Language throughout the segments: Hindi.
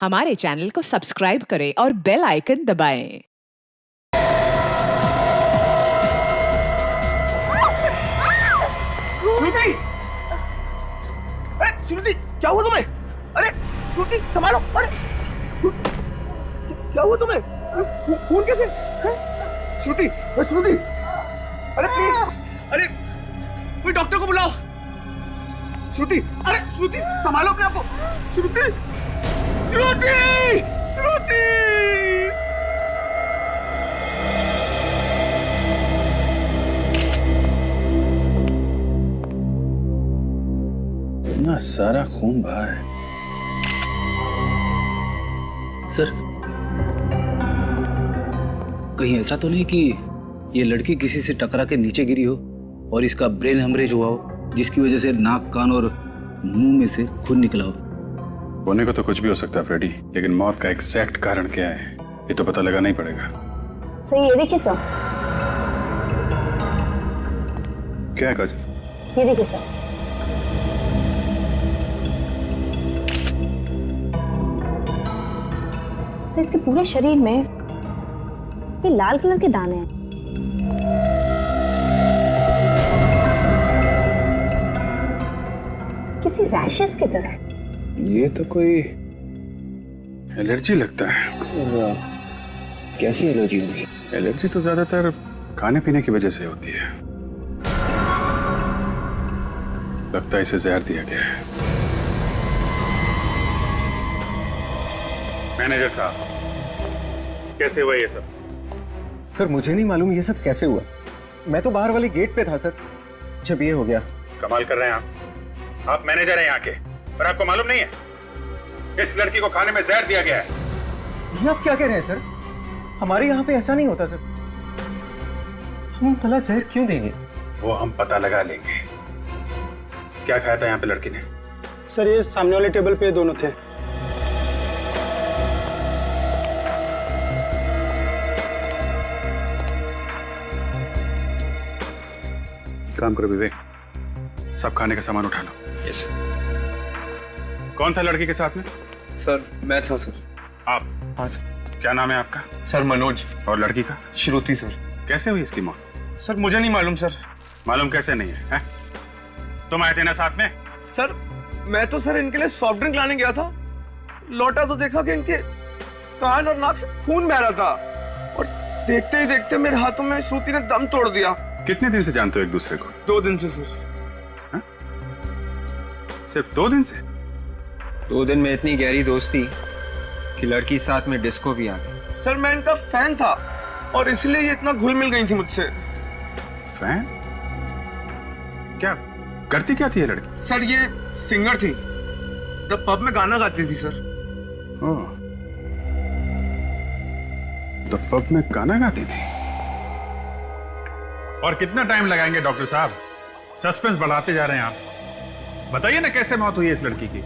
हमारे चैनल को सब्सक्राइब करें और बेल आइकन दबाएं। श्रुति! अरे श्रुति, क्या हुआ तुम्हें? अरे श्रुति, संभालो! अरे श्रुति, क्या हुआ तुम्हें? खून कैसे? श्रुति, श्रुति! अरे प्लीज! अरे कोई डॉक्टर को बुलाओ! श्रुति! अरे श्रुति, संभालो अपने आप को! श्रुति! श्रुति! श्रुति! इतना सारा खून बहा है। सर, कहीं ऐसा तो नहीं कि ये लड़की किसी से टकरा के नीचे गिरी हो और इसका ब्रेन हेमरेज हुआ हो, जिसकी वजह से नाक, कान और मुंह में से खून निकला हो? होने को तो कुछ भी हो सकता है फ्रेडी, लेकिन मौत का एग्जैक्ट कारण क्या है ये तो पता लगाना ही पड़ेगा। सर ये देखिए सर। क्या है काज? ये देखिए सर। सर इसके पूरे शरीर में ये लाल कलर के दाने हैं। किसी रैशेस की तरह। ये तो कोई एलर्जी लगता है। कैसी एलर्जी होगी? एलर्जी तो ज्यादातर खाने पीने की वजह से होती है। लगता है इसे जहर दिया गया है। मैनेजर साहब, कैसे हुआ ये सब? सर मुझे नहीं मालूम ये सब कैसे हुआ। मैं तो बाहर वाले गेट पे था सर, जब ये हो गया। कमाल कर रहे हैं आप मैनेजर हैं यहाँ के, पर आपको मालूम नहीं है इस लड़की को खाने में जहर दिया गया है। ये आप क्या कह रहे हैं सर? हमारे यहाँ पे ऐसा नहीं होता सर। हम भला जहर क्यों देंगे? वो हम पता लगा लेंगे। क्या खाया था यहाँ पे लड़की ने? सर ये सामने वाले टेबल पे दोनों थे। काम करो विवेक, सब खाने का सामान उठा लो। यस। कौन था लड़की के साथ में? सर मैं था सर। आप? हाँ क्या नाम है आपका? सर मनोज। और लड़की का? श्रुति सर। कैसे हुई इसकी मौत? सर मुझे नहीं मालूम सर। मालूम कैसे नहीं है, हैं? तुम आए थे ना साथ में? सर मैं तो सर इनके लिए सॉफ्ट ड्रिंक लाने गया था। लौटा तो देखा कि इनके कान और नाक से खून बह रहा था, और देखते ही देखते मेरे हाथों में श्रुति ने दम तोड़ दिया। कितने दिन से जानते हो एक दूसरे को? 2 दिन से सर। सिर्फ 2 दिन से? 2 दिन में इतनी गहरी दोस्ती कि लड़की साथ में डिस्को भी आ गई। सर मैं इनका फैन था और इसलिए ये इतना घुल मिल गई थी मुझसे। फैन? क्या करती क्या थी ये लड़की? सर ये सिंगर थी, द पब में गाना गाती थी सर। ओह, तो पब में गाना गाती थी। और कितना टाइम लगाएंगे डॉक्टर साहब? सस्पेंस बढ़ाते जा रहे हैं आप। बताइए ना कैसे मौत हुई है इस लड़की की?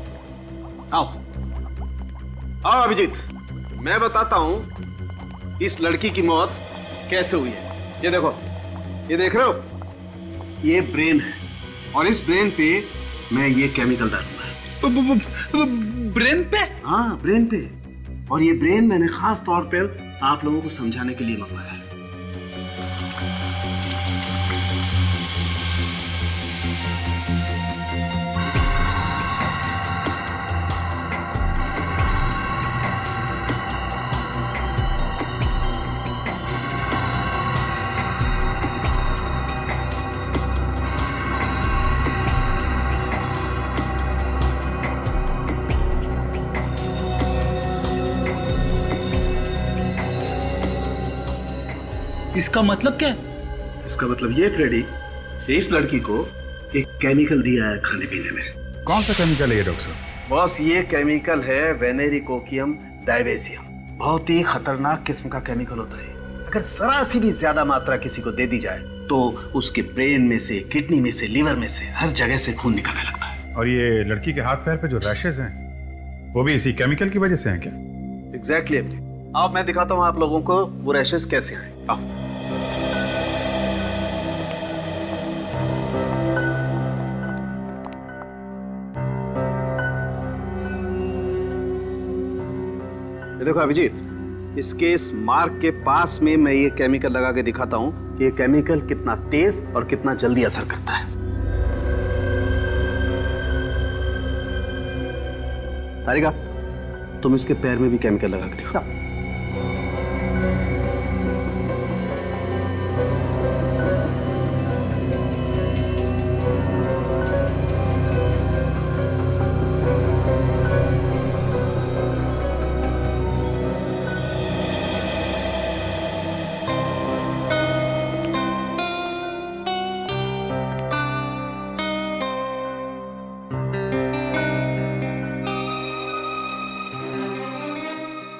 आओ आओ अभिजीत, मैं बताता हूं इस लड़की की मौत कैसे हुई है। ये देखो, ये देख रहे हो, ये ब्रेन है और इस ब्रेन पे मैं ये केमिकल डालूंगा। ब्रेन पे? हाँ ब्रेन पे। और ये ब्रेन मैंने खास तौर पर आप लोगों को समझाने के लिए मंगवाया है। इसका मतलब क्या है? इसका मतलब ये फ्रेडी, इस लड़की को एक केमिकल दिया है खाने पीने में। कौन सा केमिकल है ये डॉक्टर साहब? बॉस ये केमिकल है वेनेरिकोकियम डायवेसियम। बहुत ही खतरनाक किस्म का केमिकल होता है। अगर जरा सी भी ज्यादा मात्रा किसी को दे दी जाए तो उसके ब्रेन में से, किडनी में से, लीवर में से, हर जगह से खून निकलने लगता है। और ये लड़की के हाथ पैर पे जो रैशेज हैं वो भी इसी केमिकल की वजह से हैं क्या? एग्जैक्टली अब मैं दिखाता हूँ आप लोगों को वो रैशेज कैसे आए। आओ। ये देखो अभिजीत, इसके इस मार्क के पास में मैं ये केमिकल लगा के दिखाता हूं कि ये केमिकल कितना तेज और कितना जल्दी असर करता है। तारिका, तुम इसके पैर में भी केमिकल लगा के दिखाओ।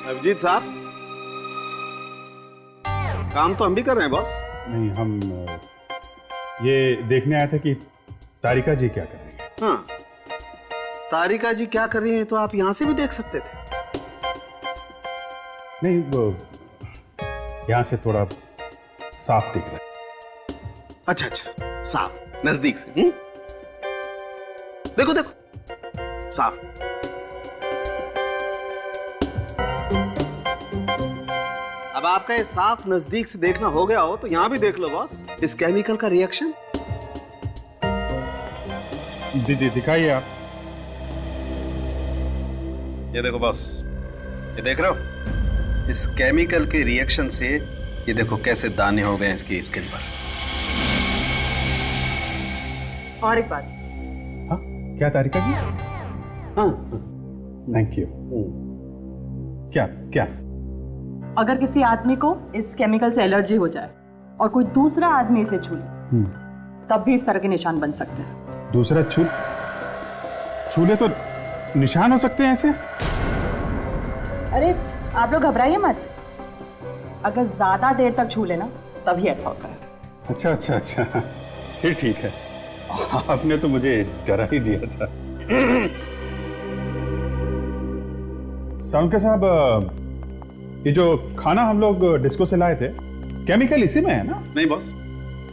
अभिजीत साहब, काम तो हम भी कर रहे हैं बॉस। नहीं, हम ये देखने आए थे कि तारिका जी क्या कर रही है। हाँ, तारिका जी क्या कर रही हैं तो आप यहां से भी देख सकते थे। नहीं, वो यहाँ से थोड़ा साफ दिख रहा है। अच्छा अच्छा, साफ नजदीक से। देखो देखो, साफ। अब आपका ये साफ नजदीक से देखना हो गया हो तो यहां भी देख लो बॉस, इस केमिकल का रिएक्शन। दिखाइए आप। ये देखो बॉस, ये देख रहे हो, इस केमिकल के रिएक्शन से ये देखो कैसे दाने हो गए इसकी स्किन पर। और एक बात। हाँ, क्या तारिका जी? हाँ, थैंक यू। क्या क्या? अगर किसी आदमी को इस केमिकल से एलर्जी हो जाए और कोई दूसरा आदमी इसे छू ले, तब भी इस तरह के निशान बन सकते हैं। दूसरा छूले तो निशान हो सकते हैं ऐसे? अरे आप लोग घबराइए मत, अगर ज्यादा देर तक छू लेना तभी ऐसा होता है। अच्छा अच्छा अच्छा, फिर ठीक है। आपने तो मुझे डरा ही दिया था। साउंड साहब, ये जो खाना हम लोग डिस्को से लाए थे, केमिकल इसी में है ना? नहीं बॉस,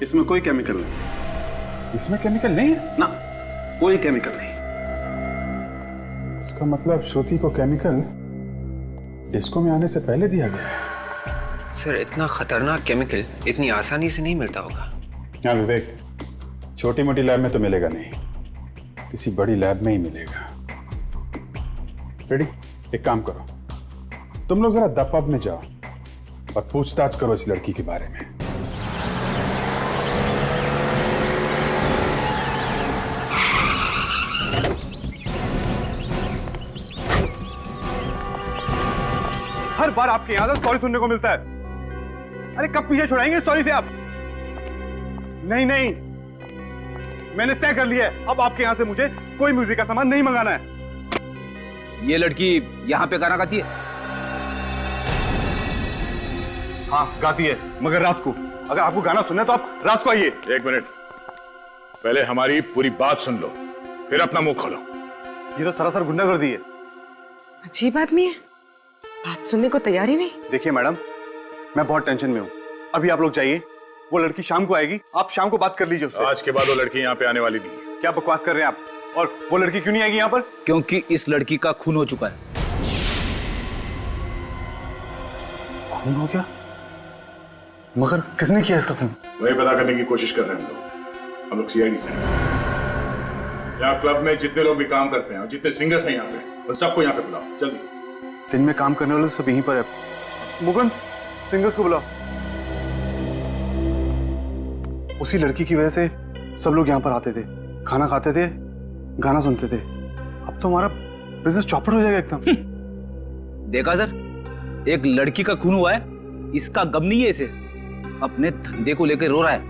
इसमें कोई केमिकल नहीं। इसमें केमिकल नहीं है ना, कोई केमिकल नहीं। इसका मतलब श्रुति को केमिकल डिस्को में आने से पहले दिया गया है। सर, इतना खतरनाक केमिकल इतनी आसानी से नहीं मिलता होगा। हाँ विवेक, छोटी मोटी लैब में तो मिलेगा नहीं, किसी बड़ी लैब में ही मिलेगा। रेडी? एक काम करो, तुम लोग जरा द पब में जाओ और पूछताछ करो इस लड़की के बारे में। हर बार आपके यहां से सॉरी सुनने को मिलता है। अरे कब पीछे छुड़ाएंगे सॉरी से आप? नहीं नहीं, मैंने तय कर लिया है, अब आपके यहां से मुझे कोई म्यूजिक का सामान नहीं मंगाना है। ये लड़की यहाँ पे गाना गाती है? हाँ गाती है, मगर रात को। अगर आपको गाना सुनना है तो आप रात को आइए। एक मिनट, पहले हमारी पूरी बात सुन लो, फिर अपना मुंह खोलो। ये तो सरासर गुंडागर्दी है। अजीब आदमी है, बात सुनने को तैयार ही नहीं। देखिए मैडम, मैं बहुत टेंशन में हूँ, अभी आप लोग जाइए। वो लड़की शाम को आएगी, आप शाम को बात कर लीजिए उससे। आज के बाद वो लड़की यहाँ पे आने वाली नहीं है। क्या बकवास कर रहे हैं आप? और वो लड़की क्यों नहीं आएगी यहाँ पर? क्योंकि इस लड़की का खून हो चुका है। खून हो गया? मगर किसने किया इसका खून? वही पता करने की कोशिश कर रहे हैं हम लोग सीआईडी से। यहाँ क्लब में जितने लोग भी काम करते हैं और जितने सिंगर्स हैं यहाँ पे, उन सबको यहाँ पे बुलाओ जल्दी। दिन में काम करने वाले सब यहीं पर है। मुगन, सिंगर्स को बुलाओ। उसी लड़की की वजह से सब लोग यहाँ पर आते थे, खाना खाते थे, गाना सुनते थे। अब तो हमारा बिजनेस चौपट हो जाएगा एकदम। देखा सर, एक लड़की का खून हुआ है, इसका गम नहीं है इसे, अपने धंधे को लेकर रो रहा है।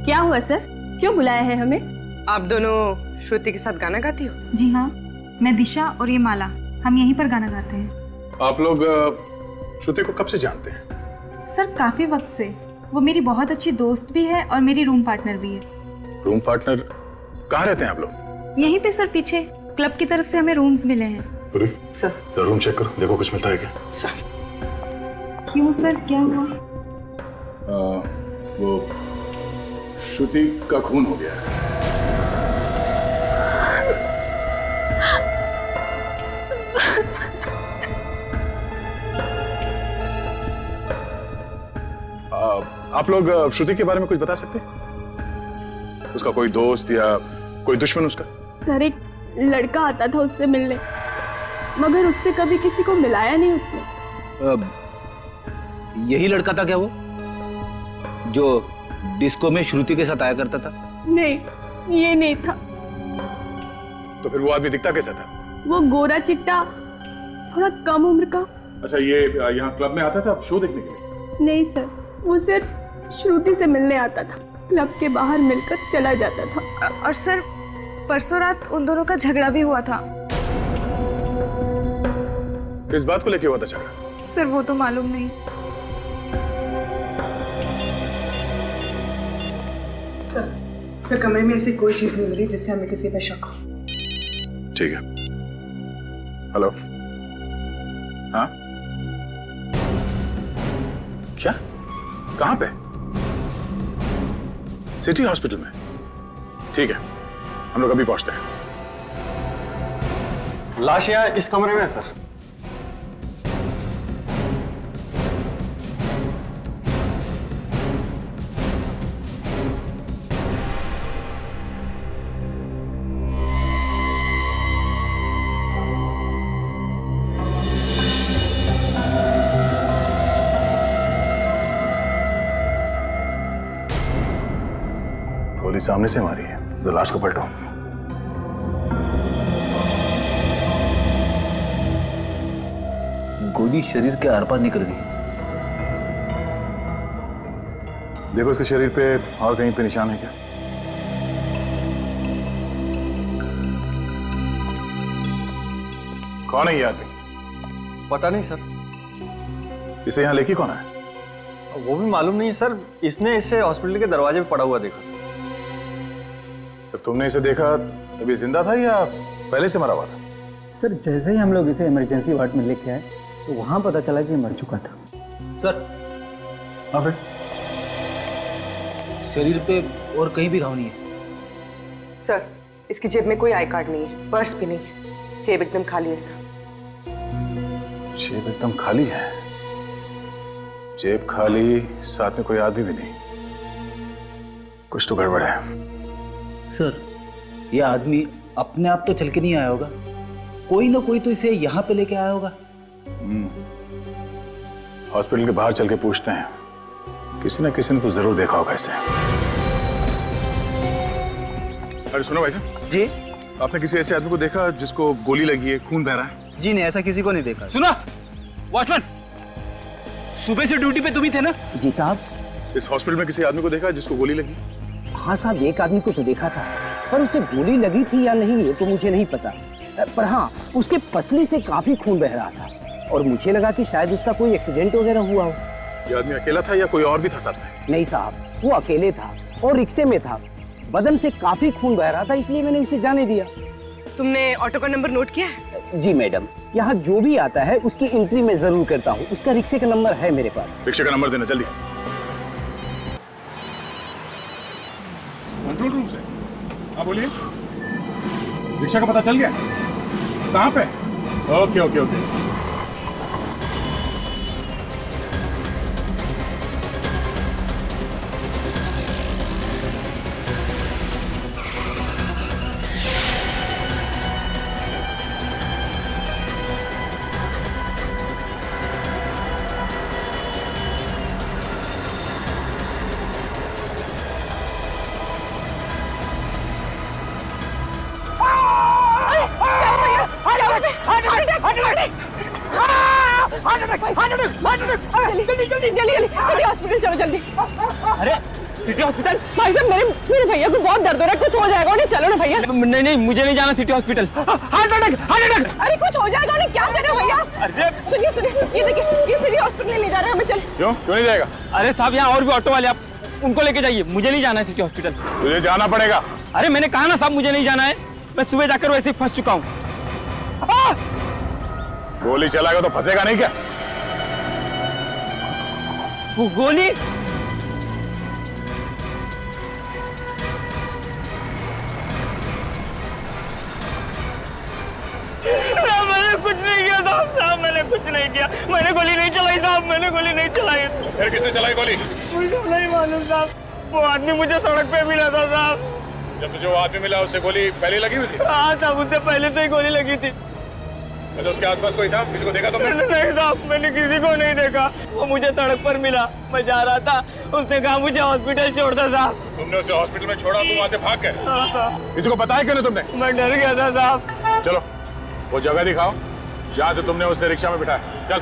क्या हुआ सर, क्यों बुलाया है हमें? आप दोनों श्रुति के साथ गाना गाती हो? जी हाँ, मैं दिशा और ये माला, हम यहीं पर गाना गाते हैं। आप लोग श्रुति को कब से जानते हैं? सर काफी वक्त से। वो मेरी बहुत अच्छी दोस्त भी है और मेरी रूम पार्टनर भी है। Room partner? कहाँ रहते हैं आप लोग? यहीं पे सर, पीछे क्लब की तरफ से हमें रूम्स मिले हैं। पूरी सर, रूम चेक करो, देखो कुछ मिलता है क्या। सर क्यों सर, क्या हुआ? वो श्रुति का खून हो गया है। आप लोग श्रुति के बारे में कुछ बता सकते हैं? उसका कोई दोस्त या कोई दुश्मन उसका? सर एक लड़का आता था उससे मिलने, मगर उससे कभी किसी को मिलाया नहीं उसने। यही लड़का था क्या वो, जो डिस्को में श्रुति के साथ आया करता था? नहीं, ये नहीं था। तो फिर वो आदमी दिखता कैसा था? वो गोरा चिट्टा, थोड़ा कम उम्र का। अच्छा, ये यहाँ क्लब में आता था शो देखने के लिए? नहीं सर, वो सिर्फ श्रुति से मिलने आता था, क्लब के बाहर मिलकर चला जाता था। और सर परसों रात उन दोनों का झगड़ा भी हुआ था। किस बात को लेके हुआ था झगड़ा? सर वो तो मालूम नहीं। सर कमरे में ऐसी कोई चीज नहीं मिली जिससे हमें किसी पे शक हो। ठीक है। हेलो। हाँ, क्या? कहां पे? सिटी हॉस्पिटल में? ठीक है, हम लोग अभी पहुंचते हैं। लाश यहाँ इस कमरे में है सर। गोली सामने से मारी है, जरा लाश को पलटो। गोली शरीर के आर पार निकल गई। देखो इसके शरीर पे और कहीं पे निशान है क्या? कौन है ये आदमी? पता नहीं सर। इसे यहाँ लेके कौन है? वो भी मालूम नहीं है सर, इसने इसे हॉस्पिटल के दरवाजे पे पड़ा हुआ देखा। जब तुमने इसे देखा तब ये जिंदा था या पहले से मरा हुआ था? सर जैसे ही हम लोग इसे इमरजेंसी वार्ड में लेके आए तो वहां पता चला कि मर चुका था। सर, हाँ फिर? शरीर पे और कहीं भी घाव नहीं है। सर इसकी जेब में कोई आई कार्ड नहीं है, पर्स भी नहीं है, जेब एकदम खाली है सर। जेब एकदम खाली है? जेब खाली, साथ में कोई आदमी भी नहीं। कुछ तो गड़बड़ है। सर, यह आदमी अपने आप तो चल के नहीं आया होगा, कोई ना कोई तो इसे यहाँ पे लेके आया होगा। हॉस्पिटल के बाहर चल के पूछते हैं, किसी ना किसी ने तो जरूर देखा होगा इसे। अरे सुनो भाई साहब जी, आपने किसी ऐसे आदमी को देखा जिसको गोली लगी है, खून बह रहा है? जी नहीं, ऐसा किसी को नहीं देखा। सुना वॉचमैन, सुबह से ड्यूटी पे तुम ही थे ना? जी साहब। इस हॉस्पिटल में किसी आदमी को देखा जिसको गोली लगी? हाँ साहब, एक आदमी को तो देखा था, पर उसे गोली लगी थी या नहीं ये तो मुझे नहीं पता, पर हाँ उसके पसली से काफी खून बह रहा था और मुझे लगा कि शायद उसका कोई एक्सीडेंट वगैरह हुआ हो। ये आदमी अकेला था या कोई और भी था साथ में? नहीं साहब, वो अकेले था और रिक्शे में था, बदन से काफी खून बह रहा था, इसलिए मैंने उसे जाने दिया। तुमने ऑटो का नंबर नोट किया है? जी मैडम, यहाँ जो भी आता है उसकी एंट्री मैं जरूर करता हूँ, उसका रिक्शे का नंबर है मेरे पास। रिक्शे का नंबर देना जल्दी। कंट्रोल रूम से। हाँ बोलिए। रिक्शा का पता चल गया? कहाँ पे? Okay okay okay. City hospital चलो जल्दी। अरे सिटी हॉस्पिटल? भाई साहब मेरे भैया को बहुत दर्द हो रहा है, कुछ हो जाएगा उन्हें, चलो ना भैया। नहीं नहीं, मुझे नहीं जाना city hospital. Heart attack, heart attack. अरे कुछ हो जाएगा उन्हें, क्या कर रहे हो भैया? अरे सुनिए सुनिए, ये देखिए, ये सिटी हॉस्पिटल ले जा रहे हैं हमें, चल। क्यों नहीं जाएगा? अरे साहब यहाँ और भी ऑटो वाले, आप उनको लेके जाइए, मुझे नहीं जाना है सिटी हॉस्पिटल। तुझे जाना पड़ेगा। अरे मैंने कहा ना साहब मुझे नहीं जाना है, मैं सुबह जाकर वैसे ही फंस चुका हूँ। गोली चलाएगा तो फंसेगा नहीं क्या? वो गोली? मैंने कुछ नहीं किया था, साहब मैंने कुछ नहीं किया, मैंने गोली नहीं चलाई साहब, मैंने गोली नहीं चलाई। फिर किसने चलाई गोली? मुझे नहीं मालूम साहब, वो आदमी मुझे सड़क पे मिला था साहब। जब तुझे वो आदमी मिला उससे गोली पहले लगी हुई थी? हाँ साहब, उससे पहले से ही गोली लगी थी। मतलब उसके आसपास कोई था? किसी को देखा तुमने? नहीं साहब, मैंने किसी को नहीं देखा, वो मुझे सड़क पर मिला, मैं जा रहा था, उसने कहा मुझे हॉस्पिटल छोड़ दो साहब। तुमने उसे हॉस्पिटल में छोड़ा, तुम वहाँ से भाग गए? हाँ साहब। किसी को बताया क्यों नहीं तुमने? मैं डर गया था साहब। चलो वो जगह दिखाओ जहाँ से तुमने उसे रिक्शा में बिठाया। चल।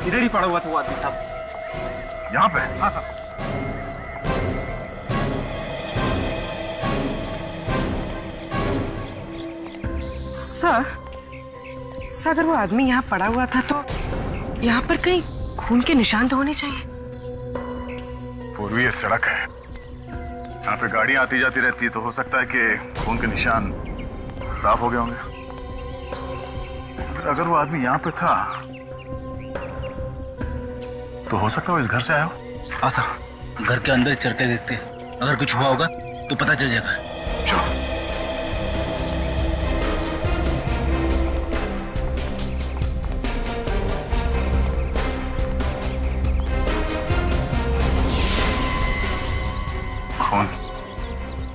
इधर ही पड़ा हुआ था वो आदमी साहब। यहाँ पे? हाँ साहब। सर, अगर वो आदमी यहाँ पड़ा हुआ था तो यहाँ पर कहीं खून के निशान तो होने चाहिए। पूर्वी ये सड़क है, यहाँ पे गाड़ियां आती जाती रहती है, तो हो सकता है कि खून के निशान साफ हो गए होंगे। अगर वो आदमी यहाँ पे था तो हो सकता है वो इस घर से आया हो। हाँ सर, घर के अंदर चल के देखते हैं, अगर कुछ हुआ होगा तो पता चल जाएगा। चलो। कौन?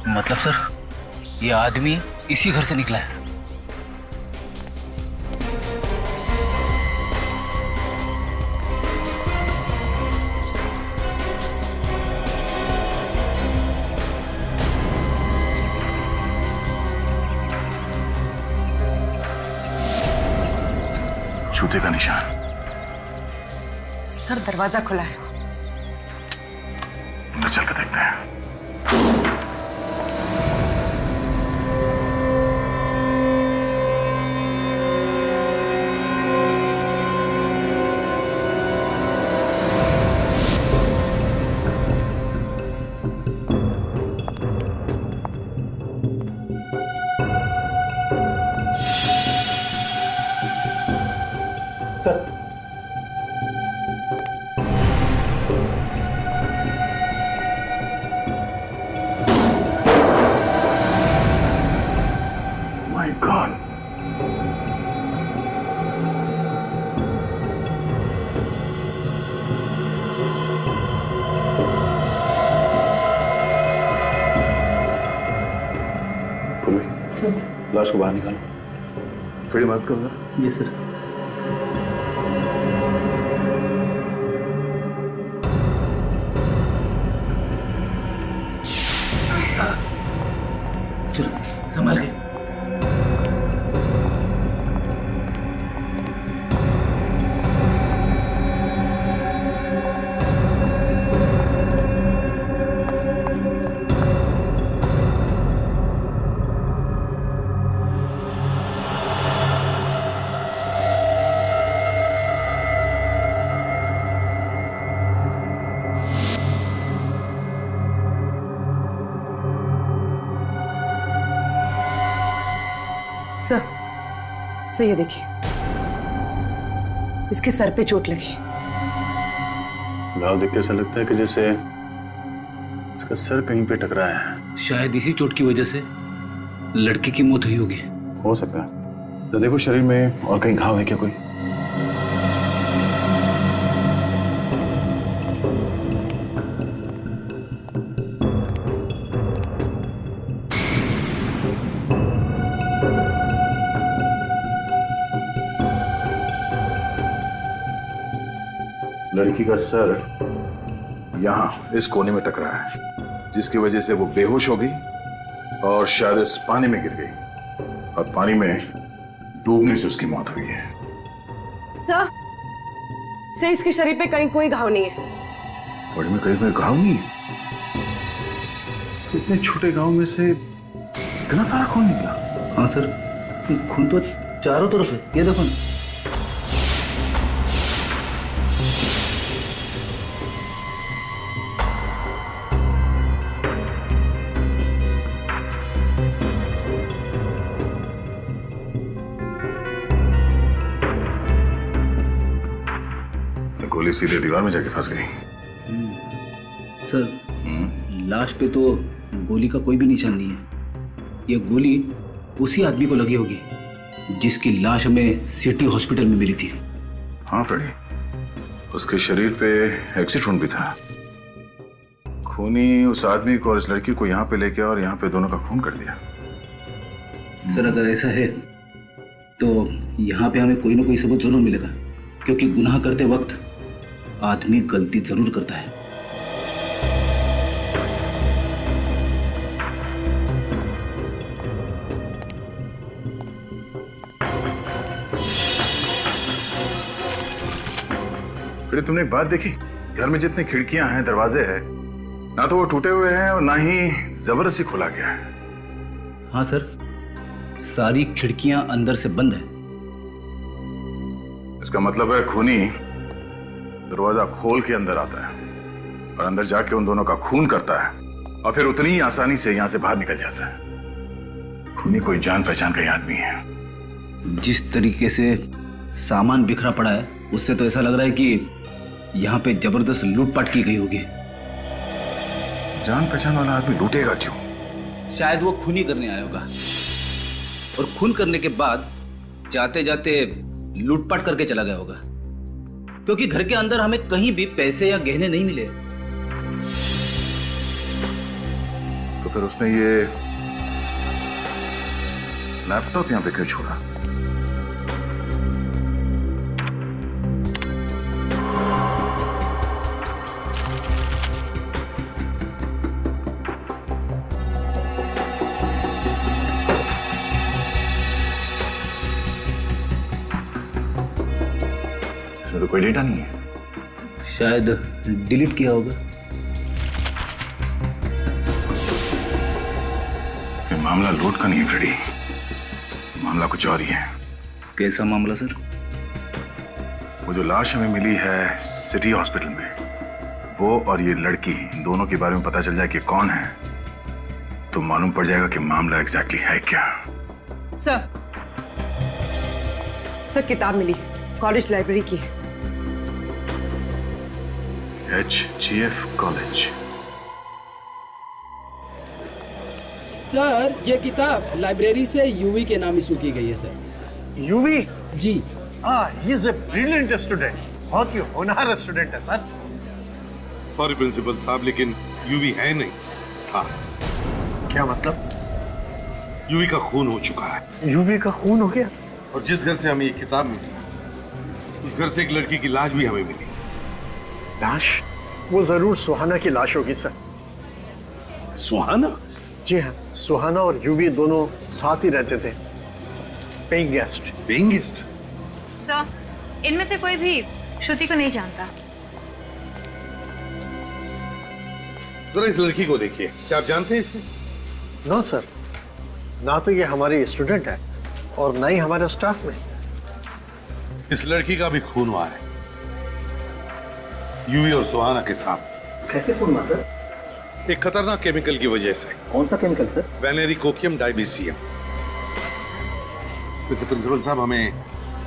मतलब सर, ये आदमी इसी घर से निकला है। जूते का निशान। सर, दरवाजा खुला है। अंदर चल के देखते हैं। Sir, My God. लाश को बाहर निकालो। फिर मदद करो जरा। जी सर। चलो संभाल के। सर, ये देखिए, इसके सर पे चोट लगी। घाव देख के ऐसा लगता है कि जैसे इसका सर कहीं पे टकराया है। शायद इसी चोट की वजह से लड़की की मौत हुई होगी। हो सकता है। तो देखो शरीर में और कहीं घाव है क्या कोई? लड़की का सर यहाँ इस कोने में टकरा है, जिसकी वजह से वो बेहोश हो गई और शायद इस पानी में गिर गई और पानी में डूबने से उसकी मौत हुई है। सर, इसके शरीर पे कहीं कोई घाव नहीं है। बॉडी में कहीं कोई घाव नहीं है? तो इतने छोटे गांव में से इतना सारा खून निकला? हाँ सर, खून तो चारों तरफ है, ये देखो ना। गोली सीधे दीवार में जाके फंस गई। सर, लाश पे तो गोली का कोई भी निशान नहीं है। ये गोली उसी आदमी को लगी होगी जिसकी लाश हमें सिटी हॉस्पिटल में मिली थी। हाँ फ्रेडी, उसके शरीर पे एक्सिट वुंड भी था। खूनी उस आदमी को और इस लड़की को यहाँ पे लेके और यहाँ पे दोनों का खून कर दिया। सर, अगर ऐसा है तो यहाँ पे हमें कोई ना कोई सबूत जरूर मिलेगा, क्योंकि गुनाह करते वक्त आदमी गलती जरूर करता है। फिर तुमने एक बात देखी, घर में जितनी खिड़कियां हैं, दरवाजे हैं, ना तो वो टूटे हुए हैं और ना ही जबरदस्ती खोला गया है। हाँ सर, सारी खिड़कियां अंदर से बंद है। इसका मतलब है खूनी दरवाजा खोल के अंदर आता है और अंदर जाके उन दोनों का खून करता है और फिर उतनी ही आसानी से यहां से बाहर निकल जाता है। खूनी कोई जान पहचान का ही आदमी है। जिस तरीके से सामान बिखरा पड़ा है, उससे तो ऐसा लग रहा है कि यहाँ पे जबरदस्त लूटपाट की गई होगी। जान पहचान वाला आदमी लूटेगा क्यों? शायद वो खून ही करने आया होगा और खून करने के बाद जाते जाते लूटपाट करके चला गया होगा, क्योंकि घर के अंदर हमें कहीं भी पैसे या गहने नहीं मिले। तो फिर उसने ये लैपटॉप यहाँ पे क्यों छोड़ा? तो कोई डेटा नहीं है। शायद डिलीट किया होगा। ये मामला लूट का नहीं है फ्रेडी, मामला कुछ और ही है। कैसा मामला सर? वो जो लाश हमें मिली है सिटी हॉस्पिटल में, वो और ये लड़की, इन दोनों के बारे में पता चल जाए कि कौन है, तो मालूम पड़ जाएगा कि मामला एग्जैक्टली है क्या। सर किताब मिली, कॉलेज लाइब्रेरी की है। HGF college. सर, ये किताब लाइब्रेरी से यूवी के नाम इशू की गई है सर। यूवी? जी। He is a brilliant student, बहुत ही होनहार स्टूडेंट है सर। सॉरी प्रिंसिपल साहब, लेकिन यूवी है नहीं। हाँ। क्या मतलब? यूवी का खून हो चुका है। यूवी का खून हो गया? और जिस घर से हमें ये किताब मिली, उस घर से एक लड़की की लाश भी हमें मिली। लाश? वो जरूर सुहाना की लाश होगी सर। सुहाना? जी हाँ, सुहाना और यूवी दोनों साथ ही रहते थे। Paying guest. Paying guest? Sir, इनमें से कोई भी श्रुति को नहीं जानता। जरा इस लड़की को देखिए, क्या आप जानते हैं इसे? नो सर, ना तो ये हमारी स्टूडेंट है और ना ही हमारे स्टाफ में। इस लड़की का भी खून हुआ है, यूवी और सुहाना के साथ। कैसे खून हुआ सर? एक खतरनाक केमिकल की वजह से। कौन सा केमिकल सर? वेनेरिकोकियम डाइबेसियम। वैसे प्रिंसिपल साहब, हमें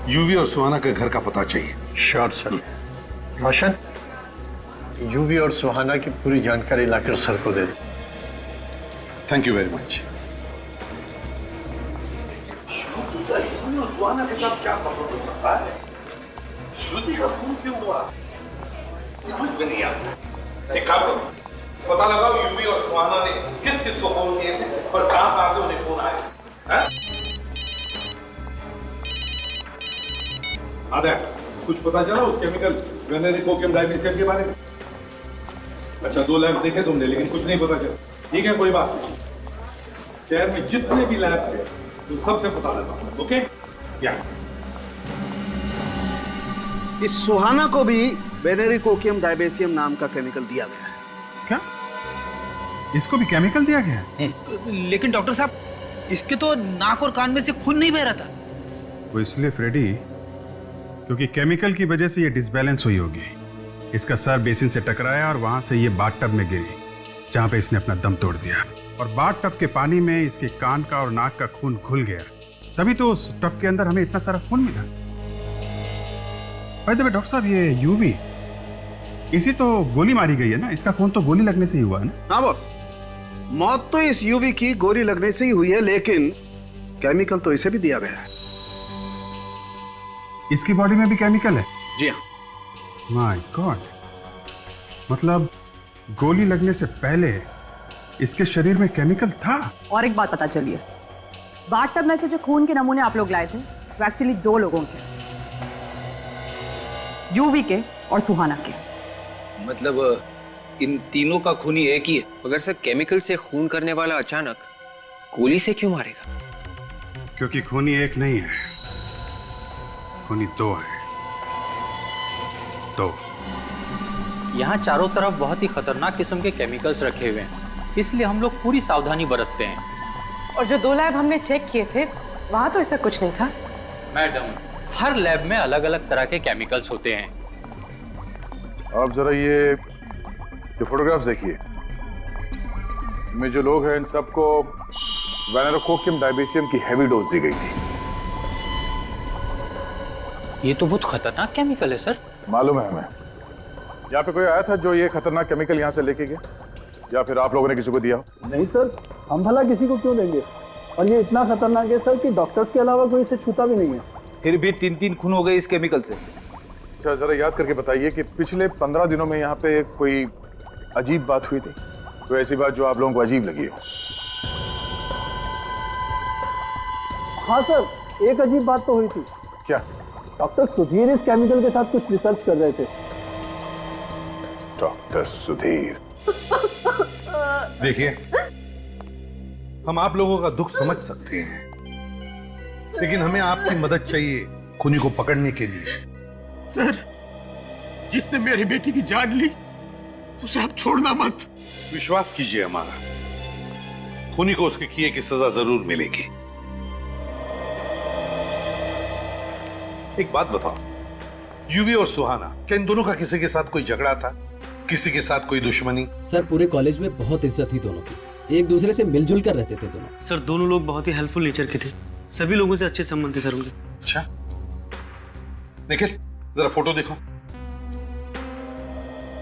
यूवी और सुहाना के घर का पता चाहिए। Sure sir. रोशन, यूवी और सुहाना की पूरी जानकारी लाकर सर को दे दे। Thank you very much. Shruti का यूवी और सुहाना के साथ क्या संबंध हो सकता है? श्रुति का खून क्यों हुआ? समझ में नहीं आता। एक काम करो, पता लगाओ यूवी और सुहाना ने किस किस को फोन किए थे और कहां से उन्हें फोन आया। आधा कुछ पता चला उस केमिकल वेनेरिकोकियम डाइबेसियम के बारे में? अच्छा, 2 लैब देखे तुमने, लेकिन कुछ नहीं पता चला। ठीक है, कोई बात नहीं। शहर में जितने भी लैब्स हैं उन सबसे पता लगा। ओके? या इस सुहाना को भी वेनेरिकोकियम डाइबेसियम नाम का केमिकल दिया गया है। क्या? इसको भी केमिकल दिया गया है? लेकिन डॉक्टर साहब, इसके तो नाक और कान में से खून नहीं बह रहा था। वो इसलिए फ्रेडी, क्योंकि केमिकल की वजह से ये डिसबैलेंस हुई होगी। इसका सर बेसिन से टकराया और वहां से ये बाथटब में गिरी, जहां पे इसने अपना दम तोड़ दिया। और बाथटब के पानी में इसके कान का और नाक का खून घुल गया, तभी तो उस टब के अंदर हमें इतना सारा खून मिला। भाई डॉक्टर साहब, ये यूवी इसी तो गोली मारी गई है ना, इसका खून तो गोली लगने से ही हुआ है ना। हाँ बॉस, मौत तो इस यूवी की गोली लगने से ही हुई है, लेकिन केमिकल तो इसे भी दिया गया है। इसकी बॉडी में भी केमिकल है? जी हाँ। माय गॉड, मतलब गोली लगने से पहले इसके शरीर में केमिकल था। और एक बात पता चली है, बाथटब में से जो खून के नमूने आप लोग लाए थे वो एक्चुअली 2 लोगों के, यूवी के और सुहाना के। मतलब इन तीनों का खूनी एक ही है? मगर सर केमिकल से खून करने वाला अचानक गोली से क्यों मारेगा? क्योंकि खूनी एक नहीं है, खूनी 2 है। 2। यहाँ चारों तरफ बहुत ही खतरनाक किस्म के केमिकल्स रखे हुए हैं, इसलिए हम लोग पूरी सावधानी बरतते हैं। और जो 2 लैब हमने चेक किए थे वहां तो ऐसा कुछ नहीं था। मैडम, हर लैब में अलग अलग तरह के केमिकल्स होते हैं। आप जरा ये फोटोग्राफ्स देखिए, इनमें जो लोग हैं इन सबको वेनेरोकोकियम डायबेसियम की हैवी डोज दी गई थी। ये तो बहुत खतरनाक केमिकल है सर। मालूम है हमें। यहाँ पे कोई आया था जो ये खतरनाक केमिकल यहाँ से लेके गया, या फिर आप लोगों ने किसी को दिया हो? नहीं सर, हम भला किसी को क्यों देंगे, और ये इतना खतरनाक है सर कि डॉक्टर्स के अलावा कोई इसे छूता भी नहीं है। फिर भी 3 खून हो गए इस केमिकल से। अच्छा, जरा याद करके बताइए कि पिछले 15 दिनों में यहाँ पे कोई अजीब बात हुई थी, कोई ऐसी बात जो आप लोगों को अजीब लगी हो? हाँ सर, एक अजीब बात तो हुई थी। क्या? डॉक्टर सुधीर इस केमिकल के साथ कुछ रिसर्च कर रहे थे। डॉक्टर सुधीर? देखिए, हम आप लोगों का दुख समझ सकते हैं, लेकिन हमें आपकी मदद चाहिए खूनी को पकड़ने के लिए। सर, जिसने मेरी बेटी की जान ली उसे आप छोड़ना मत। विश्वास कीजिए हमारा, खूनी को उसके किए की सजा जरूर मिलेगी। एक बात बताओ, यूवी और सुहाना, क्या इन दोनों का किसी के साथ कोई झगड़ा था, किसी के साथ कोई दुश्मनी? सर, पूरे कॉलेज में बहुत इज्जत थी दोनों की, एक दूसरे से मिलजुल कर रहते थे दोनों। सर, दोनों लोग बहुत ही हेल्पफुल नेचर के थे, सभी लोगों से अच्छे संबंध थे सर उनके। अच्छा, निखिल जरा फोटो देखो।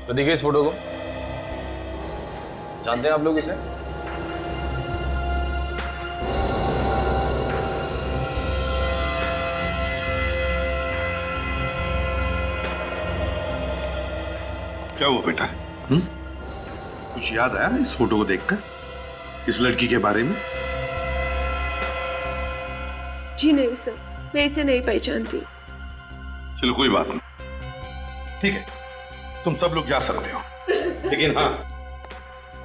तो देखिए इस फोटो को, जानते हैं आप लोग इसे? क्या हुआ बेटा? कुछ याद आया इस फोटो को देखकर, इस लड़की के बारे में? जी नहीं सर, मैं इसे नहीं पहचानती। चलो कोई बात नहीं, ठीक है, तुम सब लोग जा सकते हो, लेकिन हाँ,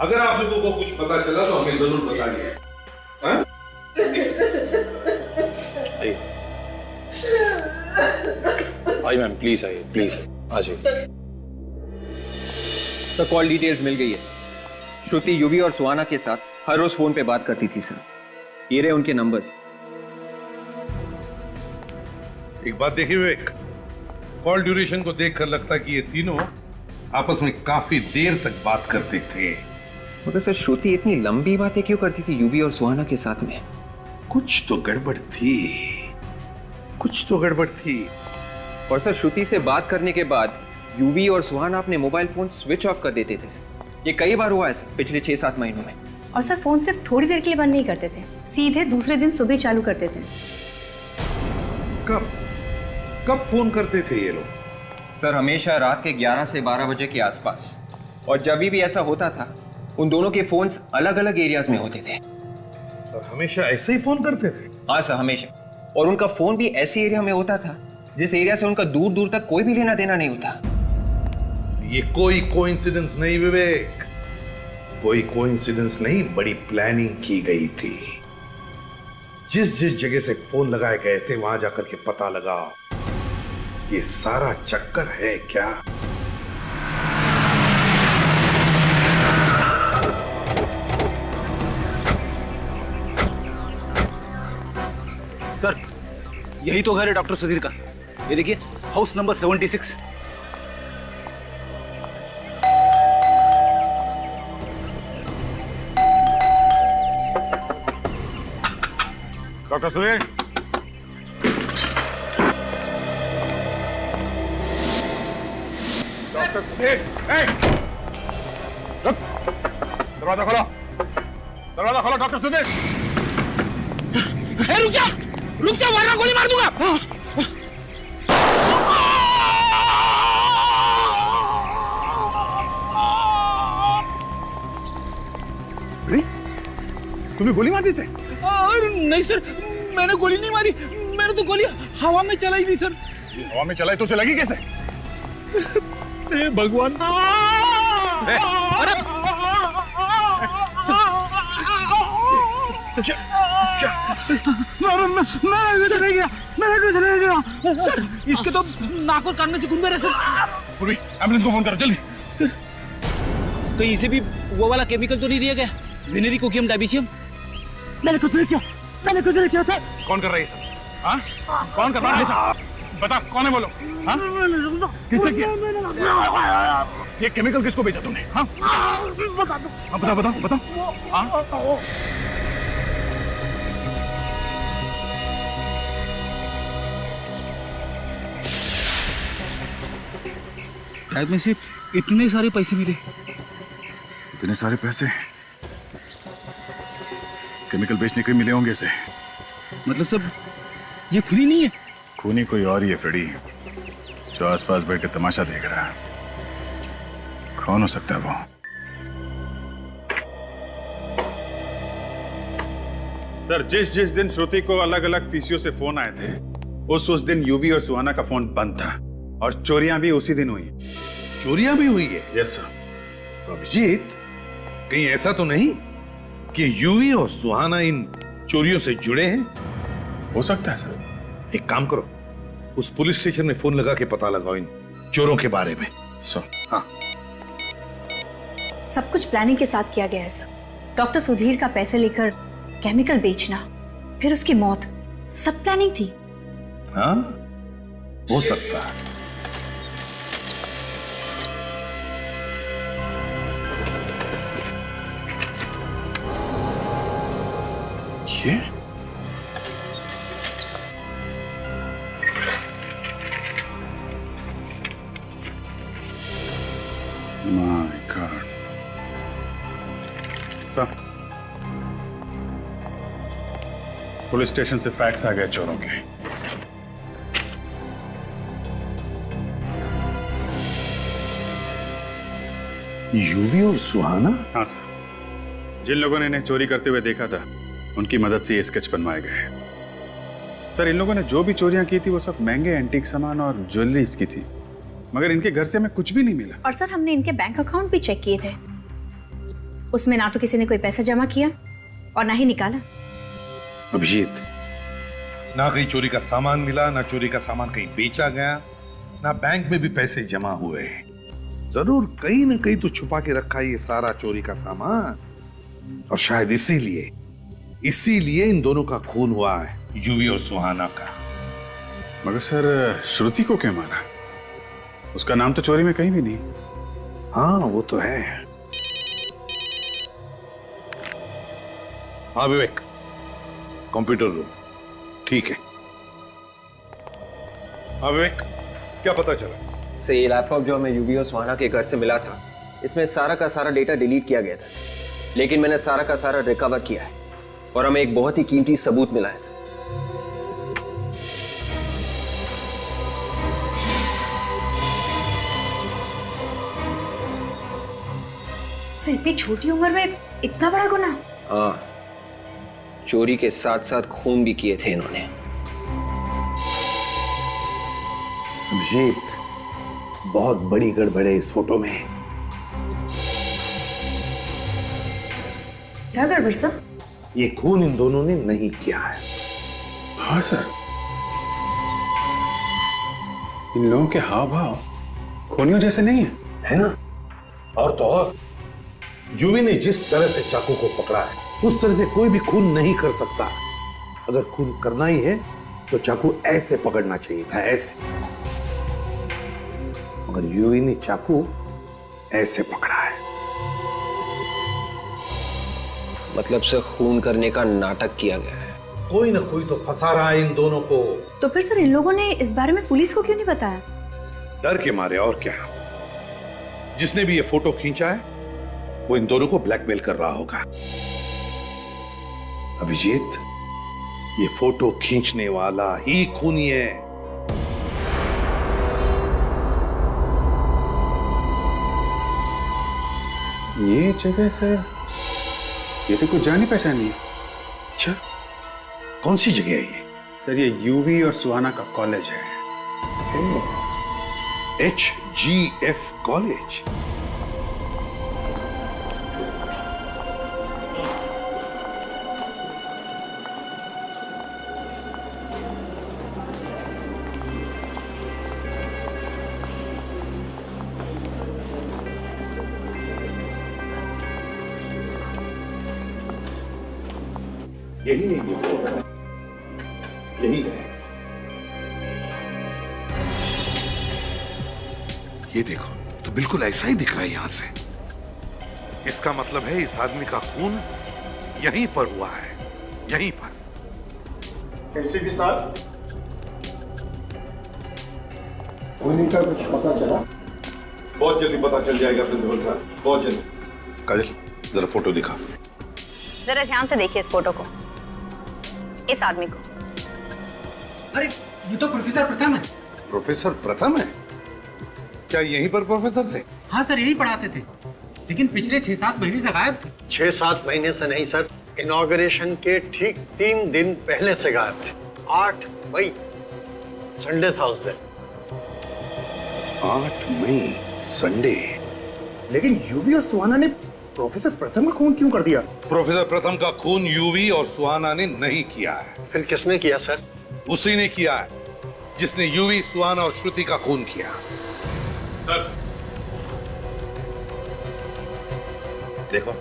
अगर आप लोगों को कुछ पता चला तो हमें जरूर बताइए। हाँ? आइए मैम, प्लीज आइए, प्लीज आ जाइए। तो कॉल डिटेल्स मिल गई है। श्रुति यूवी और सुहाना के साथ हर रोज फोन पे बात करती थी सर, ये रहे उनके नंबर्स। एक बात देखिए विवेक, कॉल ड्यूरेशन को देखकर लगता कि ये तीनों आपस में काफी देर तक बात करते थे। मगर सर, श्रुति इतनी लंबी बातें क्यों करती थी यूवी और सुहाना के साथ में? कुछ तो गड़बड़ थी, कुछ तो गड़बड़ थी। और सर, श्रुति से बात करने के बाद यूवी और सुहाना अपने मोबाइल फोन स्विच ऑफ कर देते थे सर। ये कई बार हुआ है सर पिछले 6-7 महीनों में। और सर, फोन सिर्फ थोड़ी देर के लिए बंद नहीं करते थे, सीधे दूसरे दिन सुबह चालू करते थे। कब फोन करते थे ये लोग? सर, हमेशा रात के 11 से 12 बजे के आसपास, और जब भी ऐसा होता था उन दोनों के फोन्स अलग अलग एरियाज में होते थे। और हमेशा ऐसे ही फोन करते थे? हाँ सर, हमेशा। और उनका फोन भी ऐसे एरिया में होता था जिस एरिया से उनका दूर दूर तक कोई भी लेना देना नहीं होता। ये कोई कोइंसिडेंस नहीं विवेक, कोई कोइंसिडेंस नहीं, बड़ी प्लानिंग की गई थी। जिस जिस जगह से फोन लगाए गए थे वहां जाकर के पता लगाओ, ये सारा चक्कर है क्या? सर, यही तो घर है डॉक्टर सुधीर का। ये देखिए, house number 76। Doctor Sudhir, doctor Sudhir, दरवाजा खोलो, दरवाजा खोलो डॉक्टर सुधीर। रुक जा वरना गोली मार दूंगा। तुम्हें गोली मार दी से? नहीं सर, मैंने गोली नहीं मारी, मैंने तो गोली हवा में चलाई थी सर। हवा में चलाई तो उसे लगी कैसे? भगवान। अरे मैंने कुछ नहीं किया सर। इसके तो नाक और कान में से खून बह रहा है सर। एम्बुलेंस को फोन करो जल्दी। सर कहीं से भी वो वाला केमिकल तो नहीं दिया गया, वेनेरिकोकियम डायबिसियम? मैंने कुछ नहीं किया, मैंने कुछ नहीं किया सर। कौन कर रहा है ये सब? हाँ? कौन कर रहा है सब? बता कौन है बोलो। हाँ? किसने किया? ये केमिकल किसको बेचा तुमने? हाँ? बता दो। हाँ बताओ बताओ बताओ। हाँ? शायद में सिर्फ इतने सारे पैसे मिले। इतने सारे पैसे केमिकल बेचने के मिले होंगे इसे। मतलब सब ये खूनी नहीं है? खूनी कोई और ही है फ्रेडी, जो आसपास बैठ के तमाशा देख रहा है। कौन हो सकता है वो? सर जिस दिन श्रुति को अलग अलग पीसीओ से फोन आए थे, उस दिन यूवी और सुहाना का फोन बंद था और चोरियां भी उसी दिन हुई। चोरियां भी हुई है? Yes sir. तो अभिजीत, कहीं ऐसा तो नहीं कि यूवी और सुहाना इन चोरियों से जुड़े हैं? हो सकता है सर। एक काम करो, उस पुलिस स्टेशन में फोन लगा के पता लगाओ इन चोरों के बारे में। सर। हाँ। सब कुछ प्लानिंग के साथ किया गया है सर। डॉक्टर सुधीर का पैसे लेकर केमिकल बेचना, फिर उसकी मौत, सब प्लानिंग थी। हाँ, हो सकता है। ये my God. Sir police station से फैक्स आ गए चोरों के। यूवी और सुहाना? हाँ सर, जिन लोगों ने इन्हें चोरी करते हुए देखा था उनकी मदद से ये स्केच बनवाए गए। सर इन लोगों ने जो भी चोरियां की थी वो सब महंगे एंटीक सामान और ज्वेलरीज की थी, मगर इनके घर से हमें कुछ भी नहीं मिला। और सर हमने इनके बैंक अकाउंट भी चेक किए थे, उसमें ना तो किसी ने कोई पैसा जमा किया और ना ही निकाला। अभिजीत, ना कहीं चोरी का सामान मिला, ना चोरी का सामान कहीं बेचा गया, ना बैंक में भी पैसे जमा हुए। जरूर कहीं ना कहीं तो छुपा के रखा है ये सारा चोरी का सामान, और शायद इसीलिए इन दोनों का खून हुआ है, यूवी और सुहाना का। मगर सर श्रुति को क्यों मारा? उसका नाम तो चोरी में कहीं भी नहीं। हाँ वो तो है। हाँ विवेक, कंप्यूटर रूम। ठीक है। हाँ विवेक, क्या पता चला? सर ये लैपटॉप जो हमें यूवी और सुहाना के घर से मिला था, इसमें सारा का सारा डेटा डिलीट किया गया था सर, लेकिन मैंने सारा का सारा रिकवर किया है और हमें एक बहुत ही कीमती सबूत मिला है सर। सर इतनी छोटी उम्र में इतना बड़ा गुनाह? हाँ, चोरी के साथ साथ खून भी किए थे इन्होंने। अभिजीत, बहुत बड़ी गड़बड़ है इस फोटो में। क्या गड़बड़ सर? ये खून इन दोनों ने नहीं किया है। हाँ सर, इन लोगों के हाव भाव खूनियों जैसे नहीं है ना? और तो और यूवी ने जिस तरह से चाकू को पकड़ा है, उस तरह से कोई भी खून नहीं कर सकता। अगर खून करना ही है तो चाकू ऐसे पकड़ना चाहिए था, ऐसे। मगर यूवी ने चाकू ऐसे पकड़ा है। मतलब से खून करने का नाटक किया गया है। कोई ना कोई तो फंसा रहा है इन दोनों को। तो फिर सर इन लोगों ने इस बारे में पुलिस को क्यों नहीं बताया? डर के मारे, और क्या। जिसने भी ये फोटो खींचा है वो इन दोनों को ब्लैकमेल कर रहा होगा। अभिजीत, ये फोटो खींचने वाला ही खूनी है। ये जगह सर, ये तो कुछ जानी पहचानी है। अच्छा, कौन सी जगह है ये? सर ये यूवी और सुहाना का कॉलेज है। HGF college. यही है ये बोर्ड, यही है। ये देखो, तो बिल्कुल ऐसा ही दिख रहा है यहां से। इसका मतलब है इस आदमी का खून यहीं पर हुआ है, यहीं पर। एसीपी साहब, खूनी का कुछ पता चला? बहुत जल्दी पता चल जाएगा प्रिंसिपल साहब, बहुत जल्दी। काजल, जरा फोटो दिखा। जरा ध्यान से देखिए इस फोटो को, इस आदमी को। अरे ये तो प्रोफेसर प्रथम है। प्रोफेसर प्रथम है? क्या यहीं पर प्रोफेसर थे? हाँ सर, यही पढ़ाते थे, लेकिन पिछले 6-7 महीने से गायब थे। 6-7 महीने से नहीं सर, इनॉग्रेशन के ठीक 3 दिन पहले से गायब थे। 8 मई, संडे था उस दिन। 8 मई, संडे। लेकिन यूवी और सुहाना ने प्रोफेसर प्रथम का खून क्यों कर दिया? प्रोफेसर प्रथम का खून यूवी और सुहाना ने नहीं किया है। फिर किसने किया सर? उसी ने किया है जिसने यूवी, सुहाना और श्रुति का खून किया। सर देखो,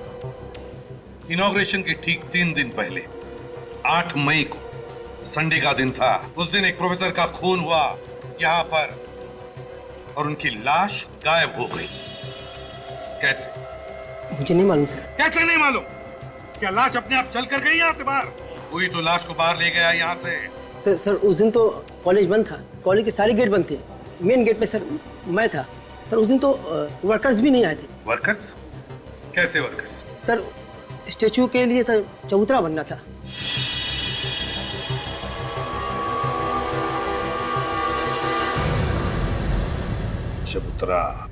इनॉग्रेशन के ठीक 3 दिन पहले 8 मई को संडे का दिन था। उस दिन एक प्रोफेसर का खून हुआ यहां पर और उनकी लाश गायब हो गई। कैसे? मुझे नहीं मालूम सर। कैसे नहीं मालूम? क्या लाश अपने आप चल कर गई यहाँ से बाहर? कोई तो लाश को बाहर ले गया यहाँ से। सर उस दिन तो कॉलेज बंद था, कॉलेज के सारे गेट बंद थे। मेन गेट पे सर मैं था सर। उस दिन तो वर्कर्स भी नहीं आए थे। वर्कर्स? कैसे वर्कर्स? सर स्टेचू के लिए सर चबूतरा बनना था। चबूतरा?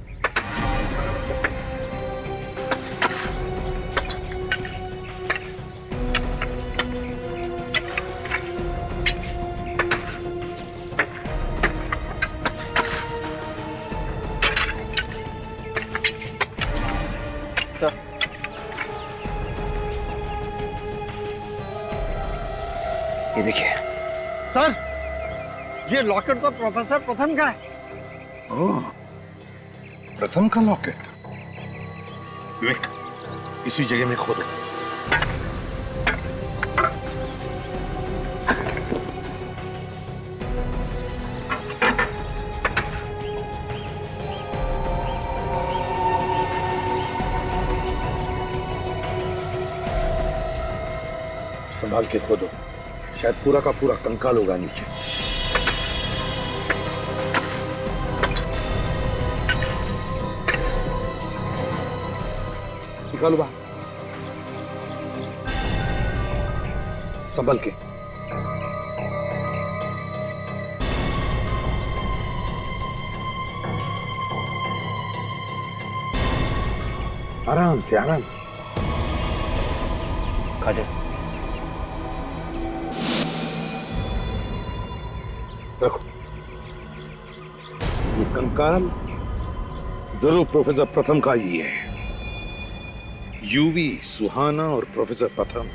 ये देखिए सर, ये लॉकेट तो प्रोफेसर प्रथम का है। ओह, प्रथम का लॉकेट। विवेक, इसी जगह में खोदो। संभाल के खोदो, शायद पूरा का पूरा कंकाल होगा नीचे। निकालो बाहर, संभल के। आराम से, आराम से। काजल, रखो। ये कंकाल जरूर प्रोफेसर प्रथम का ही है। यूवी, सुहाना और प्रोफेसर प्रथम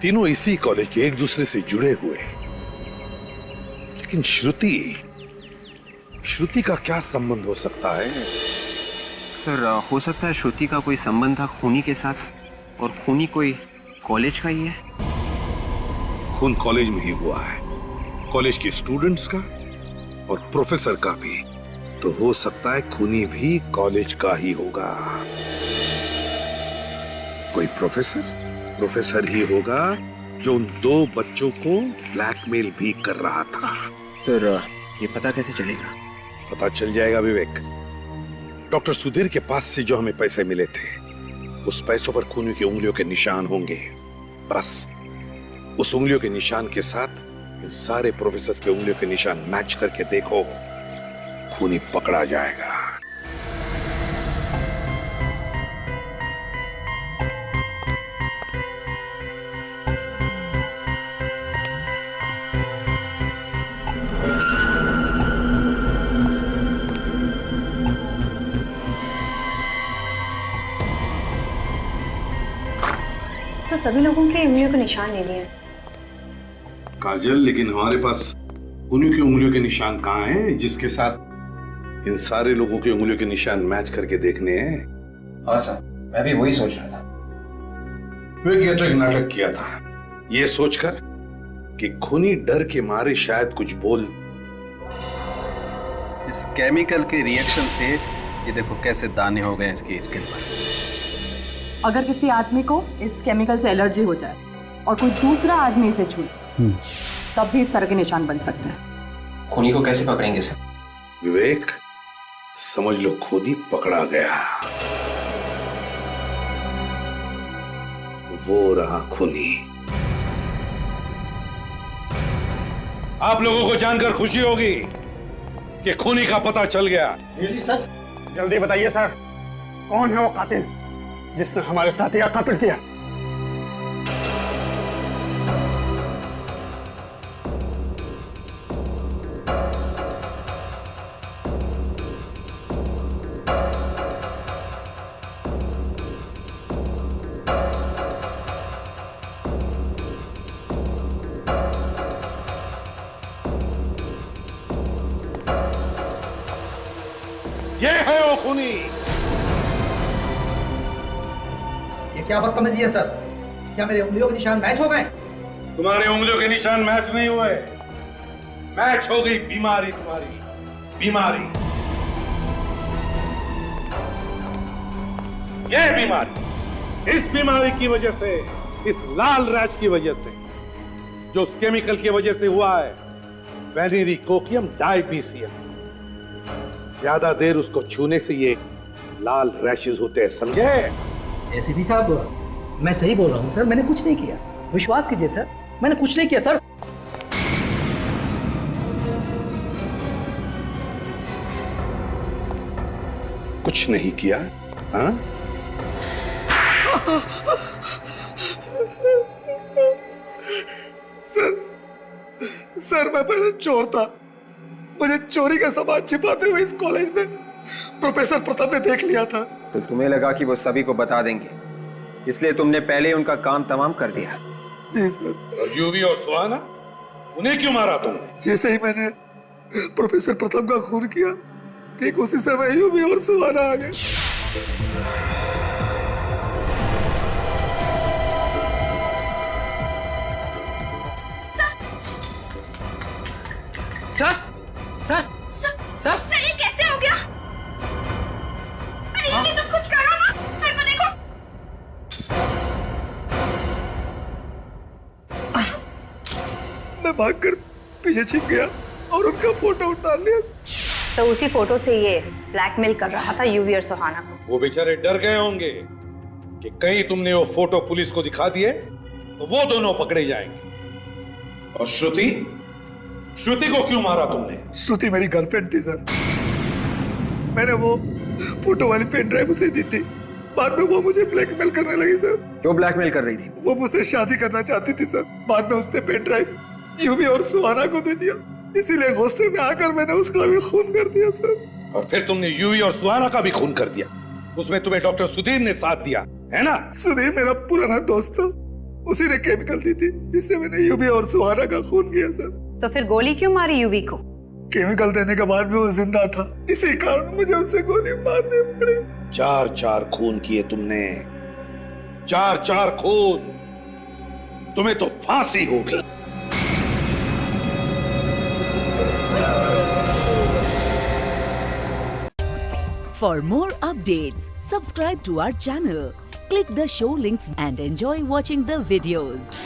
तीनों इसी कॉलेज के एक दूसरे से जुड़े हुए। लेकिन श्रुति का क्या संबंध हो सकता है? सर हो सकता है श्रुति का कोई संबंध था खूनी के साथ, और खूनी कोई कॉलेज का ही है। खून कॉलेज में ही हुआ है, कॉलेज के स्टूडेंट्स का और प्रोफेसर का भी। तो हो सकता है खूनी भी कॉलेज का ही होगा। कोई प्रोफेसर ही होगा जो उन 2 बच्चों को ब्लैकमेल भी कर रहा था। सर ये पता कैसे चलेगा? पता चल जाएगा विवेक, डॉक्टर सुधीर के पास से जो हमें पैसे मिले थे, उस पैसों पर खूनी की उंगलियों के निशान होंगे। बस उस उंगलियों के निशान के साथ इन सारे प्रोफेसर्स के उंगलियों के निशान मैच करके देखो, खूनी पकड़ा जाएगा। सर सभी लोगों के उंगलियों के निशान ले लिए। काजल, लेकिन हमारे पास खूनी की उंगलियों के निशान कहाँ हैं, जिसके साथ इन सारे लोगों की उंगलियों के निशान मैच करके देखने हैं? हाँ सर, मैं भी वही सोच रहा था। ये तो एक नाटक किया था, ये सोचकर कि खूनी डर के मारे शायद कुछ बोल। इस केमिकल के रिएक्शन से ये देखो कैसे दाने हो गए इसकी स्किन पर। अगर किसी आदमी को इस केमिकल से एलर्जी हो जाए और कोई दूसरा आदमी इसे छूए, तब भी इस तरह के निशान बन सकते हैं। खूनी को कैसे पकड़ेंगे सर? विवेक, समझ लो खूनी पकड़ा गया। वो रहा खूनी। आप लोगों को जानकर खुशी होगी कि खूनी का पता चल गया। सर जल्दी बताइए सर, कौन है वो कातिल जिसने हमारे साथी का कत्ल किया? ये है वो खूनी। क्या बदतमीजी है सर? क्या मेरे उंगलियों के निशान मैच हो गए? तुम्हारे उंगलियों के निशान मैच नहीं हुए, मैच हो गई बीमारी, तुम्हारी बीमारी। यह बीमारी, इस बीमारी की वजह से, इस लाल रैश की वजह से, जो उस केमिकल की वजह से हुआ है, वेनेरिकोकियम डायबीसियम। ज्यादा देर उसको छूने से ये लाल रैशेस होते हैं, समझे? एसीपी साहब, मैं सही बोल रहा हूँ सर, मैंने कुछ नहीं किया, विश्वास कीजिए सर, मैंने कुछ नहीं किया सर। कुछ नहीं किया? हाँ? सर मैं पहले चोर था, मुझे चोरी का सामान छिपाते हुए इस कॉलेज में प्रोफेसर प्रताप ने देख लिया था। तो तुम्हें लगा कि वो सभी को बता देंगे, इसलिए तुमने पहले उनका काम तमाम कर दिया। जी सर। और यूवी और सुहाना, उन्हें क्यों मारा तुमने? जैसे ही मैंने प्रोफेसर प्रताप का खून किया, ठीक उसी समय यूवी और सुहाना आ गए। सर सर सर सर ये कैसे हो गया? अरे ये तो कुछ करो ना, सर को देखो। मैं भागकर पीछे छिप गया और उनका फोटो उतार लिया। तो उसी फोटो से ये ब्लैकमेल कर रहा था यूवी और सुहाना को। वो बेचारे डर गए होंगे कि कहीं तुमने वो फोटो पुलिस को दिखा दिए तो वो दोनों पकड़े जाएंगे। और श्रुति, श्रुति को क्यों मारा तुमने? श्रुति मेरी गर्लफ्रेंड थी सर, मैंने वो फोटो वाली पेन ड्राइव उसे दी थी। बाद में वो मुझे ब्लैकमेल करने लगी सर। क्यों ब्लैकमेल कर रही थी? वो मुझसे शादी करना चाहती थी सर। बाद में उसने पेन ड्राइव यूवी और सुहाना को दे दिया, इसीलिए गुस्से में आकर मैंने उसका भी खून कर दिया सर। और फिर तुमने यूवी और सुहाना का भी खून कर दिया, उसमें तुम्हें डॉक्टर सुधीर ने साथ दिया है ना? सुधीर मेरा पुराना दोस्त था, उसी ने केमिकल दी थी जिससे मैंने यूवी और सुहाना का खून किया सर। तो फिर गोली क्यों मारी यूवी को? केमिकल देने के बाद भी वो जिंदा था, इसी कारण मुझे उससे गोली मारनी पड़ी। 4-4 खून किए तुमने, 4-4 खून। तुम्हें तो फांसी होगी। For more updates, subscribe to our channel, click the show links and enjoy watching the videos.